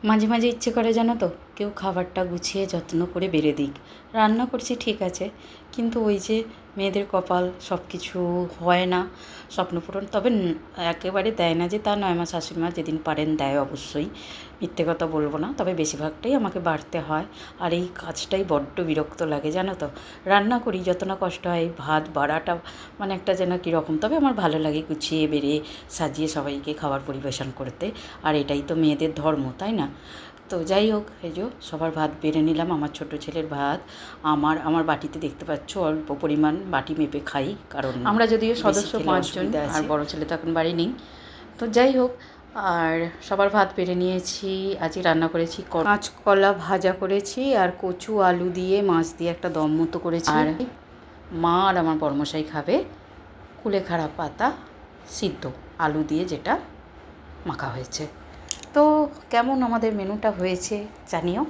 মাঝে মাঝে ইচ্ছে করে জানো তো, কেউ খাবারটা গুছিয়ে যত্ন করে বেড়ে দিক। রান্না করছি ঠিক আছে, কিন্তু ওই যে মেয়েদের কপাল, সব কিছু হয় না স্বপ্নপূরণ। তবে একেবারে দেয় না যে তা নয়, আমার শাশুড়িমা যেদিন পারেন দেয় অবশ্যই, মিথ্যে কথা বলবো না। তবে বেশিরভাগটাই আমাকে বাড়তে হয়, আর এই কাজটাই বড্ড বিরক্ত লাগে জানো তো। রান্না করি যত না কষ্ট হয়, ভাত বাড়াটা মানে একটা যেন কীরকম। তবে আমার ভালো লাগে গুছিয়ে বেড়ে সাজিয়ে সবাইকে খাবার পরিবেশন করতে, আর এটাই তো মেয়েদের ধর্ম, তাই না? তো যাই হোক, এই যে সবার ভাত বেড়ে নিলাম। আমার ছোট ছেলের ভাত, আমার বাটিতে দেখতে পাচ্ছ অল্প পরিমাণ বাটি মেপে খাই, কারণ আমরা যদিও সদস্য 5 জন, আর বড় ছেলে তো এখন বাড়ি নেই। তো যাই হোক, আর সবার ভাত বেড়ে নিয়েছি। আজকে রান্না করেছি কাঁচকলা ভাজা করেছি, আর কচু আলু দিয়ে মাছ দিয়ে একটা দম মতো করেছি। আর মা আর আমার বড়মশাই খাবে কুলেখাড়া পাতা সিদ্ধ আলু দিয়ে, যেটা মাখা হয়েছে। তো কেমন আমাদের মেনুটা হয়েছে জানিও।